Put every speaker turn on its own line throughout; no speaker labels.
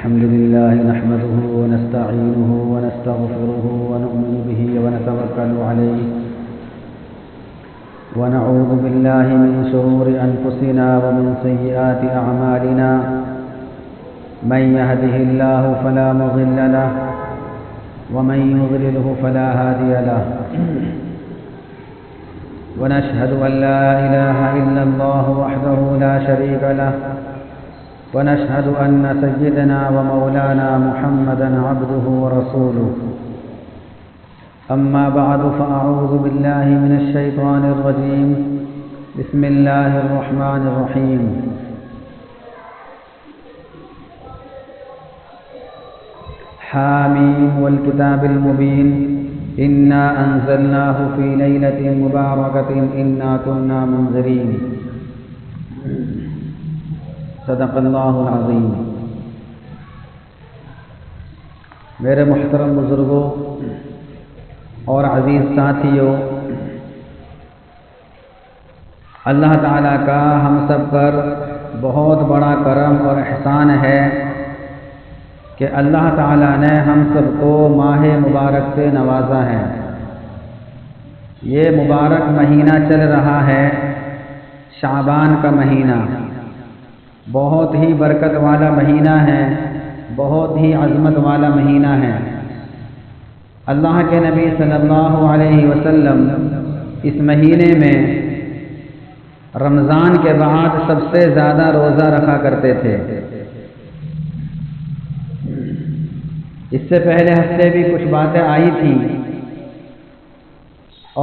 الحمد لله نحمده ونستعينه ونستغفره ونؤمن به ونتوكل عليه ونعوذ بالله من شرور أنفسنا ومن سيئات أعمالنا من يهده الله فلا مضل له ومن يضلله فلا هادي له ونشهد أن لا إله إلا الله وحده لا شريك له ونشهد أن سيدنا ومولانا محمدا عبده ورسوله أما بعد فأعوذ بالله من الشيطان الرجيم بسم الله الرحمن الرحيم حاميم والكتاب المبين إنا أنزلناه في ليلة مباركة إنا كنا منذرين صدق اللہ العظیم۔ میرے محترم بزرگوں اور عزیز ساتھیوں، اللہ تعالیٰ کا ہم سب پر بہت بڑا کرم اور احسان ہے کہ اللہ تعالیٰ نے ہم سب کو ماہ مبارک سے نوازا ہے۔ یہ مبارک مہینہ چل رہا ہے، شعبان کا مہینہ، بہت ہی برکت والا مہینہ ہے، بہت ہی عظمت والا مہینہ ہے۔ اللہ کے نبی صلی اللہ علیہ وسلم اس مہینے میں رمضان کے بعد سب سے زیادہ روزہ رکھا کرتے تھے۔ اس سے پہلے ہفتے بھی کچھ باتیں آئی تھیں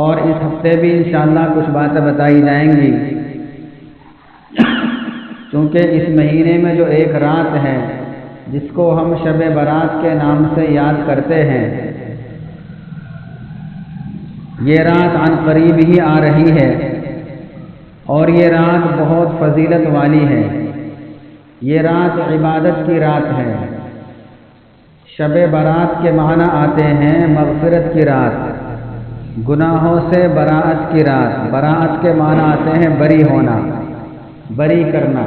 اور اس ہفتے بھی انشاءاللہ کچھ باتیں بتائی جائیں گی، کیونکہ اس مہینے میں جو ایک رات ہے جس کو ہم شب برات کے نام سے یاد کرتے ہیں، یہ رات عن قریب ہی آ رہی ہے اور یہ رات بہت فضیلت والی ہے۔ یہ رات عبادت کی رات ہے۔ شب برات کے معنی آتے ہیں مغفرت کی رات، گناہوں سے براءت کی رات۔ براءت کے معنی آتے ہیں بری ہونا، بری کرنا،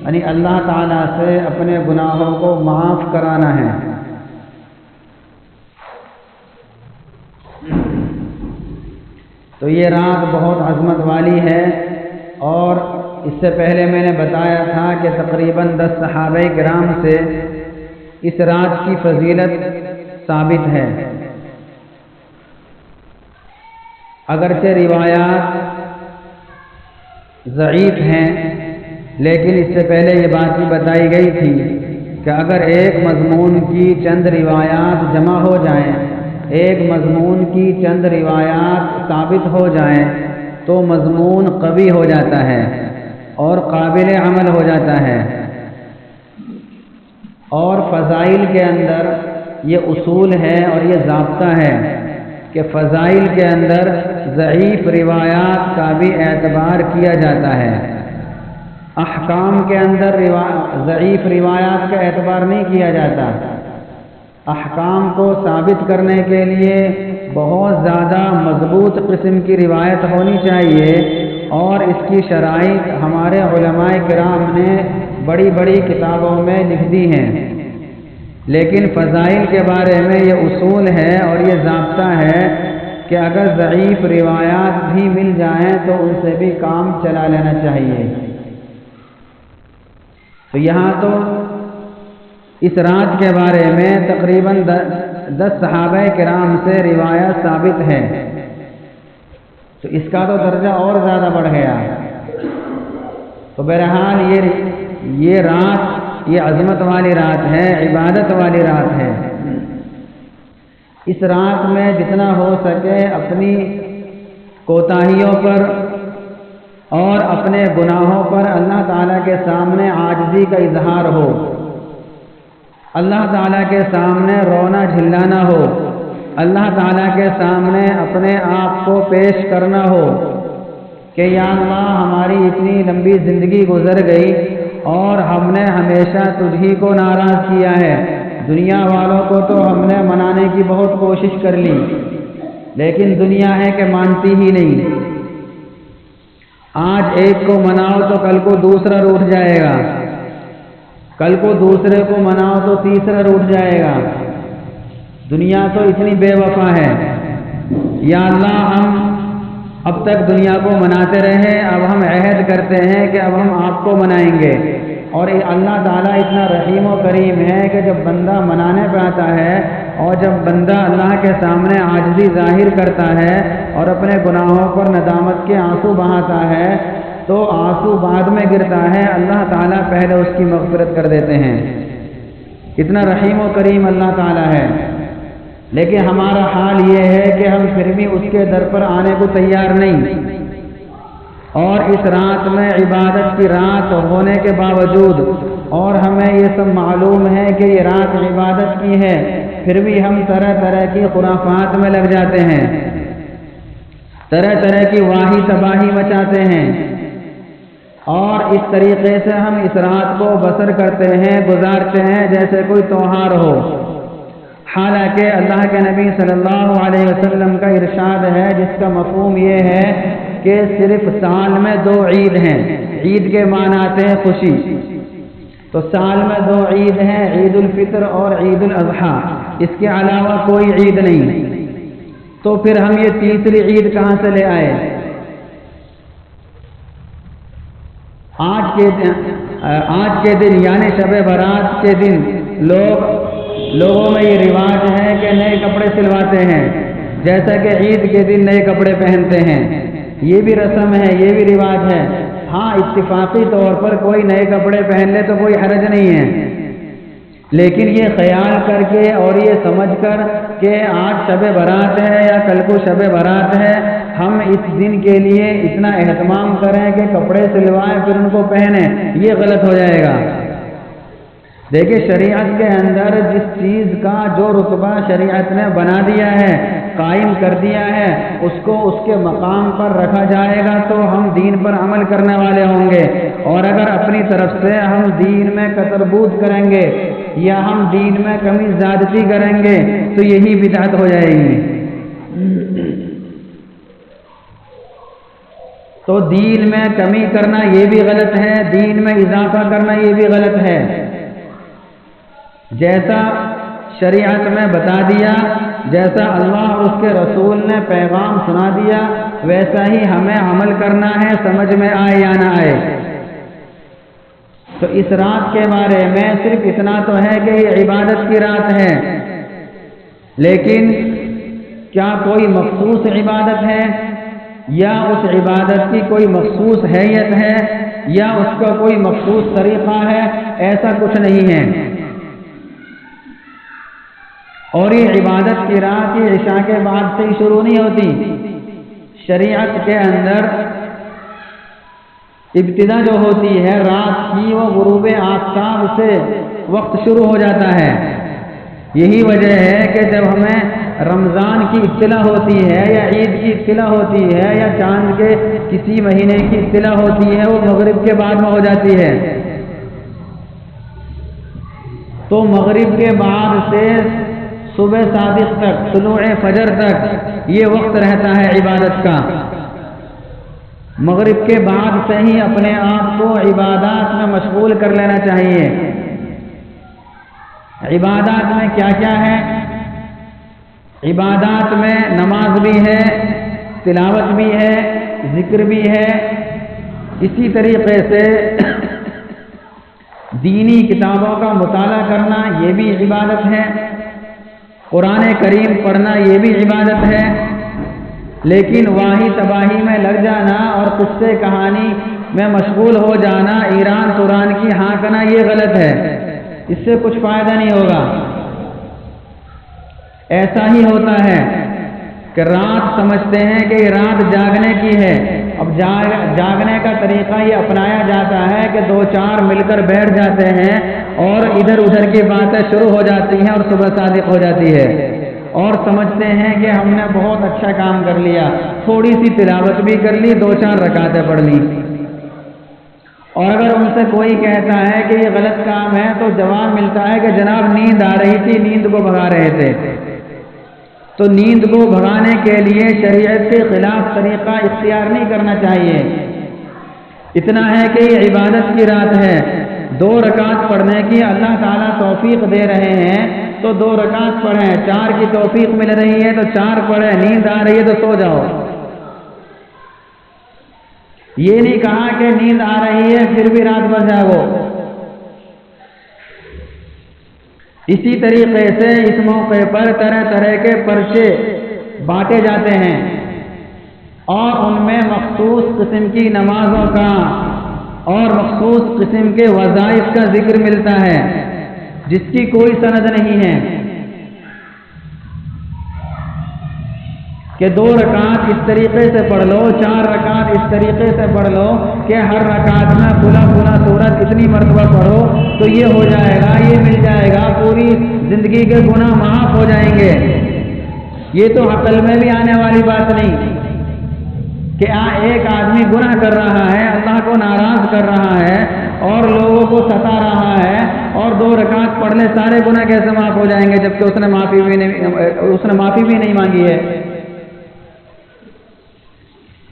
یعنی اللہ تعالیٰ سے اپنے گناہوں کو معاف کرانا ہے۔ تو یہ رات بہت عظمت والی ہے، اور اس سے پہلے میں نے بتایا تھا کہ تقریباً 10 صحابہ کرام سے اس رات کی فضیلت ثابت ہے۔ اگرچہ روایات ضعیف ہیں، لیکن اس سے پہلے یہ بات بھی بتائی گئی تھی کہ اگر ایک مضمون کی چند روایات جمع ہو جائیں، ایک مضمون کی چند روایات ثابت ہو جائیں تو مضمون قوی ہو جاتا ہے اور قابل عمل ہو جاتا ہے۔ اور فضائل کے اندر یہ اصول ہے اور یہ ضابطہ ہے کہ فضائل کے اندر ضعیف روایات کا بھی اعتبار کیا جاتا ہے۔ احکام کے اندر ضعیف روایات کا اعتبار نہیں کیا جاتا۔ احکام کو ثابت کرنے کے لیے بہت زیادہ مضبوط قسم کی روایت ہونی چاہیے، اور اس کی شرائط ہمارے علماء کرام نے بڑی بڑی کتابوں میں لکھ دی ہیں۔ لیکن فضائل کے بارے میں یہ اصول ہے اور یہ ضابطہ ہے کہ اگر ضعیف روایات بھی مل جائیں تو ان سے بھی کام چلا لینا چاہیے۔ تو یہاں تو اس رات کے بارے میں تقریباً 10 صحابہ کرام سے روایت ثابت ہے، تو اس کا تو درجہ اور زیادہ بڑھ گیا۔ تو بہرحال یہ رات یہ عظمت والی رات ہے، عبادت والی رات ہے۔ اس رات میں جتنا ہو سکے اپنی کوتاہیوں پر اور اپنے گناہوں پر اللہ تعالیٰ کے سامنے عاجزی کا اظہار ہو، اللہ تعالیٰ کے سامنے رونا جھلانا ہو، اللہ تعالیٰ کے سامنے اپنے آپ کو پیش کرنا ہو کہ یا اللہ ہماری اتنی لمبی زندگی گزر گئی اور ہم نے ہمیشہ تجھ ہی کو ناراض کیا ہے۔ دنیا والوں کو تو ہم نے منانے کی بہت کوشش کر لی، لیکن دنیا ہے کہ مانتی ہی نہیں۔ آج ایک کو مناؤ تو کل کو دوسرا روٹھ جائے گا۔ کل کو دوسرے کو مناؤ تو تیسرا روٹ جائے گا۔ دنیا تو اتنی بے وفا ہے۔ یا اللہ ہم اب تک دنیا کو مناتے رہے، اب ہم عہد کرتے ہیں کہ اب ہم آپ کو منائیں گے۔ اور اللہ تعالیٰ اتنا رحیم و کریم ہے کہ جب بندہ منانے پہ آتا ہے اور جب بندہ اللہ کے سامنے عاجزی ظاہر کرتا ہے اور اپنے گناہوں پر ندامت کے آنسو بہاتا ہے تو آنسو بعد میں گرتا ہے، اللہ تعالیٰ پہلے اس کی مغفرت کر دیتے ہیں۔ اتنا رحیم و کریم اللہ تعالیٰ ہے۔ لیکن ہمارا حال یہ ہے کہ ہم پھر بھی اس کے در پر آنے کو تیار نہیں، اور اس رات میں عبادت کی رات ہونے کے باوجود اور ہمیں یہ سب معلوم ہے کہ یہ رات عبادت کی ہے، پھر بھی ہم طرح طرح کی خرافات میں لگ جاتے ہیں، طرح طرح کی واہی تباہی مچاتے ہیں، اور اس طریقے سے ہم اس رات کو بسر کرتے ہیں، گزارتے ہیں جیسے کوئی تہوار ہو۔ حالانکہ اللہ کے نبی صلی اللہ علیہ وسلم کا ارشاد ہے جس کا مفہوم یہ ہے کہ صرف سال میں 2 عید ہیں۔ عید کے معنی آتے ہیں خوشی، تو سال میں 2 عید ہیں، عید الفطر اور عید الاضحیٰ، اس کے علاوہ کوئی عید نہیں۔ تو پھر ہم یہ تیسری عید کہاں سے لے آئے؟ آج کے دن یعنی شب برات کے دن لوگوں میں یہ رواج ہے کہ نئے کپڑے سلواتے ہیں، جیسا کہ عید کے دن نئے کپڑے پہنتے ہیں۔ یہ بھی رسم ہے، یہ بھی رواج ہے۔ ہاں اتفاقی طور پر کوئی نئے کپڑے پہن لے تو کوئی حرج نہیں ہے، لیکن یہ خیال کر کے اور یہ سمجھ کر کہ آج شب برات ہے یا کل کو شب برات ہے، ہم اس دن کے لیے اتنا اہتمام کریں کہ کپڑے سلوائیں پھر ان کو پہنیں، یہ غلط ہو جائے گا۔ دیکھیں شریعت کے اندر جس چیز کا جو رتبہ شریعت نے بنا دیا ہے، قائم کر دیا ہے، اس کو اس کے مقام پر رکھا جائے گا تو ہم دین پر عمل کرنے والے ہوں گے، اور اگر اپنی طرف سے ہم دین میں کتربود کریں گے یا ہم دین میں کمی زیادتی کریں گے تو یہی بدعت ہو جائے گی۔ تو دین میں کمی کرنا یہ بھی غلط ہے، دین میں اضافہ کرنا یہ بھی غلط ہے۔ جیسا شریعت میں بتا دیا، جیسا اللہ اور اس کے رسول نے پیغام سنا دیا، ویسا ہی ہمیں عمل کرنا ہے، سمجھ میں آئے یا نہ آئے۔ تو اس رات کے بارے میں صرف اتنا تو ہے کہ یہ عبادت کی رات ہے، لیکن کیا کوئی مخصوص عبادت ہے یا اس عبادت کی کوئی مخصوص حیت ہے یا اس کا کوئی مخصوص طریقہ ہے؟ ایسا کچھ نہیں ہے۔ اور یہ عبادت کی رات یہ عشاء کے بعد سے ہی شروع نہیں ہوتی، شریعت کے اندر ابتدا جو ہوتی ہے رات کی وہ غروب آفتاب سے وقت شروع ہو جاتا ہے۔ یہی وجہ ہے کہ جب ہمیں رمضان کی اطلاع ہوتی ہے یا عید کی اطلاع ہوتی ہے یا چاند کے کسی مہینے کی اطلاع ہوتی ہے وہ مغرب کے بعد میں ہو جاتی ہے، تو مغرب کے بعد سے صبح صادق تک، طلوع فجر تک یہ وقت رہتا ہے عبادت کا۔ مغرب کے بعد سے ہی اپنے آپ کو عبادات میں مشغول کر لینا چاہیے۔ عبادات میں کیا کیا ہے؟ عبادات میں نماز بھی ہے، تلاوت بھی ہے، ذکر بھی ہے، اسی طریقے سے دینی کتابوں کا مطالعہ کرنا یہ بھی عبادت ہے، قرآن کریم پڑھنا یہ بھی عبادت ہے۔ لیکن واہی تباہی میں لگ جانا اور قصے کہانی میں مشغول ہو جانا، ایران توران کی ہانکنا یہ غلط ہے، اس سے کچھ فائدہ نہیں ہوگا۔ ایسا ہی ہوتا ہے کہ رات سمجھتے ہیں کہ یہ رات جاگنے کی ہے، اب جاگنے کا طریقہ یہ اپنایا جاتا ہے کہ 2-4 مل کر بیٹھ جاتے ہیں اور ادھر ادھر کی باتیں شروع ہو جاتی ہیں اور صبح صادق ہو جاتی ہے، اور سمجھتے ہیں کہ ہم نے بہت اچھا کام کر لیا، تھوڑی سی تلاوت بھی کر لی، 2-4 رکعتیں پڑھ لی۔ اور اگر ان سے کوئی کہتا ہے کہ یہ غلط کام ہے تو جواب ملتا ہے کہ جناب نیند آ رہی تھی، نیند کو بھگا رہے تھے۔ تو نیند کو بھگانے کے لیے شریعت کے خلاف طریقہ اختیار نہیں کرنا چاہیے۔ اتنا ہے کہ یہ عبادت کی رات ہے، 2 رکعت پڑھنے کی اللہ تعالیٰ توفیق دے رہے ہیں تو 2 رکعت پڑھیں، 4 کی توفیق مل رہی ہے تو 4 پڑھیں، نیند آ رہی ہے تو سو جاؤ۔ یہ نہیں کہا کہ نیند آ رہی ہے پھر بھی رات بھر جاگو۔ اسی طریقے سے اس موقع پر طرح طرح کے پرچے بانٹے جاتے ہیں اور ان میں مخصوص قسم کی نمازوں کا اور مخصوص قسم کے وظائف کا ذکر ملتا ہے جس کی کوئی سند نہیں ہے کہ 2 رکعت اس طریقے سے پڑھ لو، 4 رکعت اس طریقے سے پڑھ لو کہ ہر رکعت میں بلا سورت اتنی مرتبہ پڑھو تو یہ ہو جائے گا، یہ مل جائے گا، پوری زندگی کے گناہ معاف ہو جائیں گے۔ یہ تو عقل میں بھی آنے والی بات نہیں کہ ایک آدمی گناہ کر رہا ہے، اللہ کو ناراض کر رہا ہے اور لوگوں کو ستا رہا ہے اور 2 رکعت پڑھ لے سارے گناہ کیسے معاف ہو جائیں گے جبکہ اس نے معافی بھی نہیں مانگی ہے۔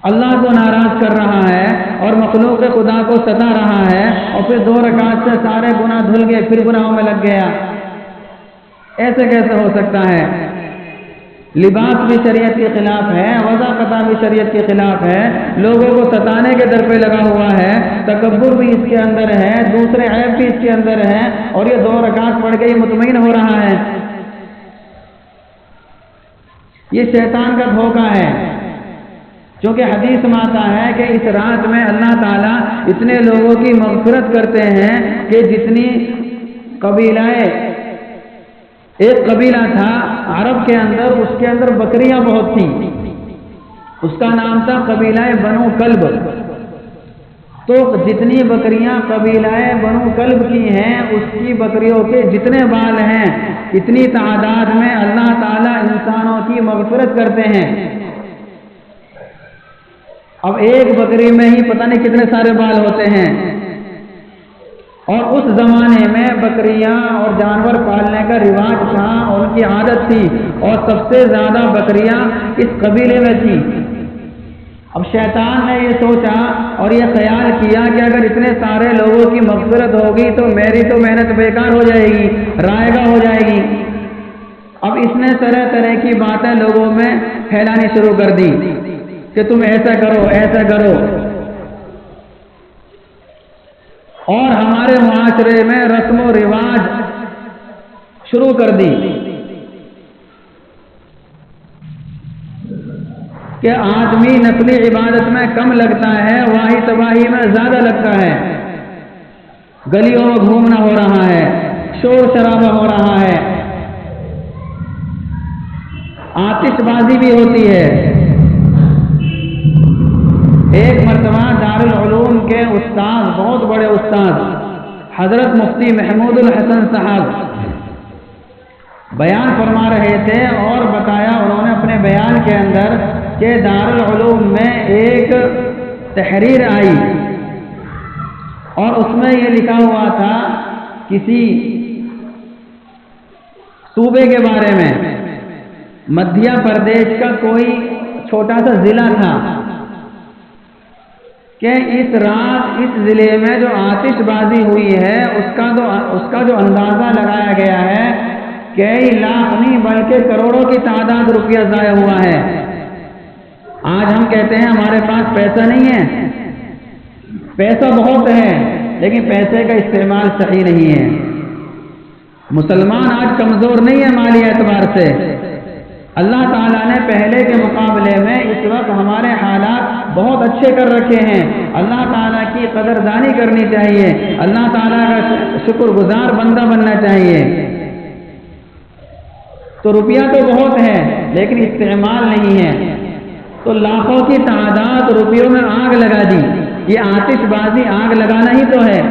اللہ کو ناراض کر رہا ہے اور مخلوق خدا کو ستا رہا ہے اور پھر 2 رکعت سے سارے گناہ دھل گئے، پھر گناہوں میں لگ گیا، ایسے کیسے ہو سکتا ہے؟ لباس بھی شریعت کے خلاف ہے، وضع قطع بھی شریعت کے خلاف ہے، لوگوں کو ستانے کے در پہ لگا ہوا ہے، تکبر بھی اس کے اندر ہے، دوسرے عیب بھی اس کے اندر ہے اور یہ 2 رکعت پڑھ کے یہ مطمئن ہو رہا ہے۔ یہ شیطان کا دھوکہ ہے، کیونکہ حدیث میں آتا ہے کہ اس رات میں اللہ تعالیٰ اتنے لوگوں کی مغفرت کرتے ہیں کہ جتنی ایک قبیلہ تھا عرب کے اندر، اس کے اندر بکریاں بہت تھیں، اس کا نام تھا قبیلہ بنو کلب۔ تو جتنی بکریاں قبیلہ بنو کلب کی ہیں اس کی بکریوں کے جتنے بال ہیں اتنی تعداد میں اللہ تعالیٰ انسانوں کی مغفرت کرتے ہیں۔ اب ایک بکری میں ہی پتہ نہیں کتنے سارے بال ہوتے ہیں، اور اس زمانے میں بکریاں اور جانور پالنے کا رواج تھا اور ان کی عادت تھی، اور سب سے زیادہ بکریاں اس قبیلے میں تھیں۔ اب شیطان نے یہ سوچا اور یہ خیال کیا کہ اگر اتنے سارے لوگوں کی مغفرت ہوگی تو میری تو محنت بیکار ہو جائے گی، رائگاں ہو جائے گی۔ اب اس نے طرح طرح کی باتیں لوگوں میں پھیلانی شروع کر دی کہ تم ایسا کرو ایسا کرو، اور ہمارے معاشرے میں رسم و رواج شروع کر دی کہ آدمی نسلی عبادت میں کم لگتا ہے، واہی تباہی میں زیادہ لگتا ہے، گلیوں میں گھومنا ہو رہا ہے، شور شرابہ ہو رہا ہے، آتش بازی بھی ہوتی ہے۔ ایک مرتبہ دارالعلوم کے استاد، بہت بڑے استاد حضرت مفتی محمود الحسن صاحب بیان فرما رہے تھے اور بتایا انہوں نے اپنے بیان کے اندر کہ دارالعلوم میں ایک تحریر آئی اور اس میں یہ لکھا ہوا تھا کسی صوبے کے بارے میں، مدھیہ پردیش کا کوئی چھوٹا سا ضلع تھا، کہ اس رات اس ضلع میں جو آتش بازی ہوئی ہے اس کا جو اندازہ لگایا گیا ہے کئی لاکھ نہیں بلکہ کروڑوں کی تعداد روپیہ ضائع ہوا ہے۔ آج ہم کہتے ہیں ہمارے پاس پیسہ نہیں ہے، پیسہ بہت ہے لیکن پیسے کا استعمال صحیح نہیں ہے۔ مسلمان آج کمزور نہیں ہے مالی اعتبار سے، اللہ تعالیٰ نے پہلے کے مقابلے میں اس وقت ہمارے حالات بہت اچھے کر رکھے ہیں۔ اللہ تعالیٰ کی قدردانی کرنی چاہیے، اللہ تعالیٰ کا شکر گزار بندہ بننا چاہیے۔ تو روپیہ تو بہت ہے لیکن استعمال نہیں ہے، تو لاکھوں کی تعداد روپیوں میں آگ لگا دی۔ یہ آتش بازی آگ لگانا ہی تو ہے۔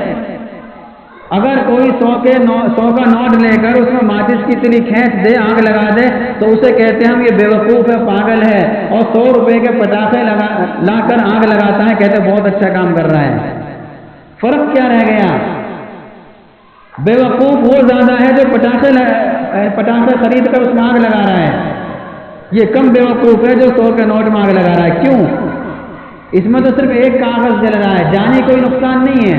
اگر کوئی 100 کا نوٹ لے کر اس میں ماچس کی تلی کھینچ دے، آگ لگا دے، تو اسے کہتے ہیں ہم یہ بیوقوف ہے، پاگل ہے، اور 100 روپے کے پٹاخے لا کر آگ لگاتا ہے، کہتے ہیں بہت اچھا کام کر رہا ہے۔ فرق کیا رہ گیا؟ بیوقوف وہ زیادہ ہے جو پٹاخے خرید کر اس میں آگ لگا رہا ہے، یہ کم بیوقوف ہے جو 100 کے نوٹ میں آگ لگا رہا ہے۔ کیوں؟ اس میں تو صرف ایک کاغذ جل رہا ہے، جانی کوئی نقصان نہیں ہے،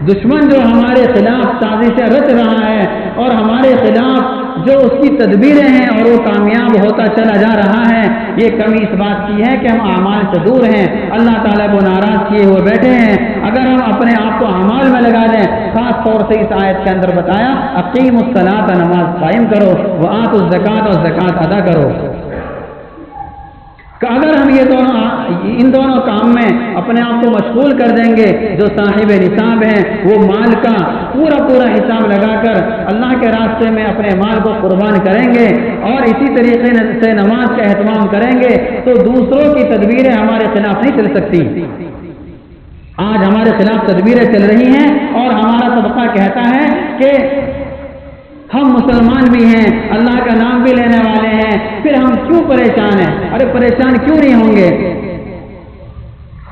دشمن جو ہمارے خلاف سازشیں رچ رہا ہے اور ہمارے خلاف جو اس کی تدبیریں ہیں اور وہ کامیاب ہوتا چلا جا رہا ہے، یہ کمی اس بات کی ہے کہ ہم اعمال سے دور ہیں، اللہ تعالیٰ کو ناراض کیے ہوئے بیٹھے ہیں۔ اگر ہم اپنے آپ کو اعمال میں لگا دیں، خاص طور سے اس آیت کے اندر بتایا اقیم الصلاۃ، نماز قائم کرو، وآتوا الزکوٰۃ، اور زکوٰۃ ادا کرو، کہ اگر ہم ان دونوں کام میں اپنے آپ کو مشغول کر دیں گے، جو صاحب نصاب ہیں وہ مال کا پورا حساب لگا کر اللہ کے راستے میں اپنے مال کو قربان کریں گے اور اسی طریقے سے نماز کا اہتمام کریں گے، تو دوسروں کی تدبیریں ہمارے خلاف نہیں چل سکتی۔ آج ہمارے خلاف تدبیریں چل رہی ہیں اور ہمارا طبقہ کہتا ہے کہ ہم مسلمان بھی ہیں، اللہ کا نام بھی لینے والے ہیں، پھر ہم کیوں پریشان ہیں؟ ارے پریشان کیوں نہیں ہوں گے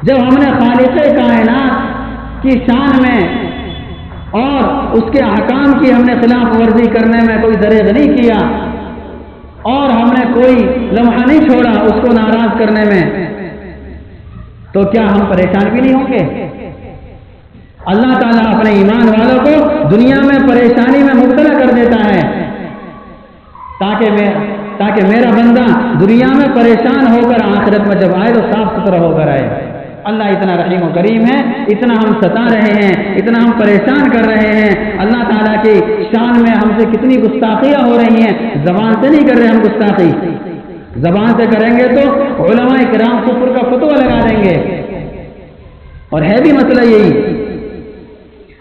جب ہم نے خالق کائنات کی شان میں اور اس کے احکام کی ہم نے خلاف ورزی کرنے میں کوئی دریغ نہیں کیا اور ہم نے کوئی لمحہ نہیں چھوڑا اس کو ناراض کرنے میں، تو کیا ہم پریشان بھی نہیں ہوں گے؟ اللہ تعالیٰ اپنے ایمان والوں کو دنیا میں پریشانی میں مبتلا کر دیتا ہے تاکہ میرا بندہ دنیا میں پریشان ہو کر آخرت میں جب آئے تو صاف ستھرا ہو کر آئے۔ اللہ اتنا رحیم و کریم ہے، اتنا ہم ستا رہے ہیں، اتنا ہم پریشان کر رہے ہیں، اللہ تعالیٰ کی شان میں ہم سے کتنی گستاخیاں ہو رہی ہیں، زبان سے نہیں کر رہے ہم گستاخی، زبان سے کریں گے تو علماء کرام کفر کا فتویٰ لگا دیں گے اور ہے بھی مسئلہ یہی،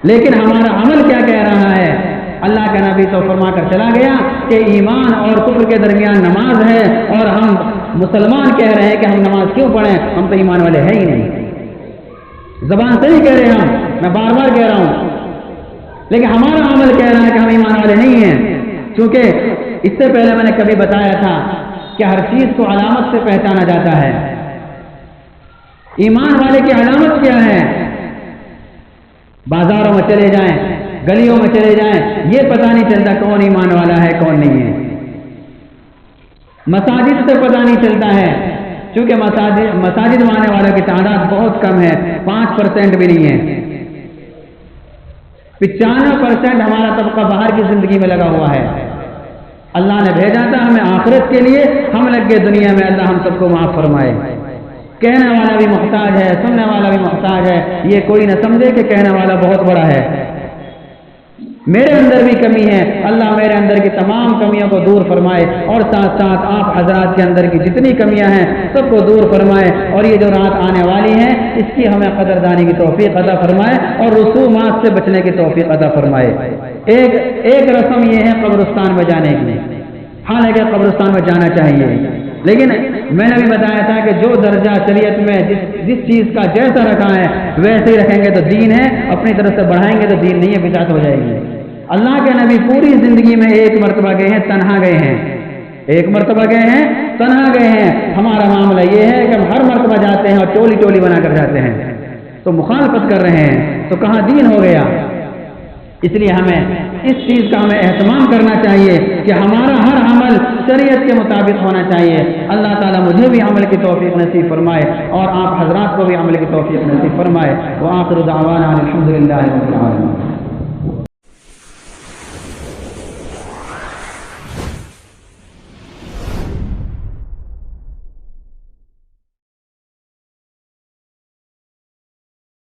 لیکن ہمارا عمل کیا کہہ رہا ہے؟ اللہ کا نبی تو فرما کر چلا گیا کہ ایمان اور کفر کے درمیان نماز ہے، اور ہم مسلمان کہہ رہے ہیں کہ ہم نماز کیوں پڑھیں، ہم تو ایمان والے ہیں ہی نہیں، زبان سے نہیں کہہ رہے ہم، میں بار بار کہہ رہا ہوں، لیکن ہمارا عمل کہہ رہا ہے کہ ہم ایمان والے نہیں ہیں، کیونکہ اس سے پہلے میں نے کبھی بتایا تھا کہ ہر چیز کو علامت سے پہچانا جاتا ہے۔ ایمان والے کی علامت کیا ہے؟ بازاروں میں چلے جائیں، گلیوں میں چلے جائیں، یہ پتہ نہیں چلتا کون ایمان والا ہے کون نہیں ہے۔ مساجد سے پتہ نہیں چلتا ہے، چونکہ مساجد میں آنے والوں کی تعداد بہت کم ہے، 5% بھی نہیں ہے، 95% ہمارا طبقہ باہر کی زندگی میں لگا ہوا ہے۔ اللہ نے بھیجا تھا ہمیں آخرت کے لیے، ہم لگ گئے دنیا میں، اللہ ہم سب کو معاف فرمائے۔ کہنے والا بھی محتاج ہے، سننے والا بھی محتاج ہے، یہ کوئی نہ سمجھے کہ کہنے والا بہت بڑا ہے۔ میرے اندر بھی کمی ہے، اللہ میرے اندر کی تمام کمیوں کو دور فرمائے اور ساتھ ساتھ آپ حضرات کے اندر کی جتنی کمیاں ہیں سب کو دور فرمائے، اور یہ جو رات آنے والی ہے اس کی ہمیں قدردانی کی توفیق عطا فرمائے اور رسومات سے بچنے کی توفیق عطا فرمائے۔ ایک رسم یہ ہے قبرستان میں جانے کی، حالانکہ قبرستان میں جانا چاہیے، لیکن میں نے بھی بتایا تھا کہ جو درجہ شریعت میں جس چیز کا جیسا رکھا ہے ویسے ہی رکھیں گے تو دین ہے، اپنی طرف سے بڑھائیں گے تو دین نہیں ہے، بدعت ہو جائے گی۔ اللہ کے نبی پوری زندگی میں ایک مرتبہ گئے ہیں، تنہا گئے ہیں، ایک مرتبہ گئے ہیں، تنہا گئے ہیں۔ ہمارا معاملہ یہ ہے کہ ہم ہر مرتبہ جاتے ہیں اور ٹولی ٹولی بنا کر جاتے ہیں، تو مخالفت کر رہے ہیں، تو کہاں دین ہو گیا؟ اس لیے ہمیں اس چیز کا ہمیں اہتمام کرنا چاہیے کہ ہمارا ہر عمل شریعت کے مطابق ہونا چاہیے۔ اللہ تعالیٰ مجھے بھی عمل کی توفیق نصیب فرمائے اور آپ حضرات کو بھی عمل کی توفیق نصیب فرمائے۔ وآخر دعوانا الحمدللہ رب العالمین۔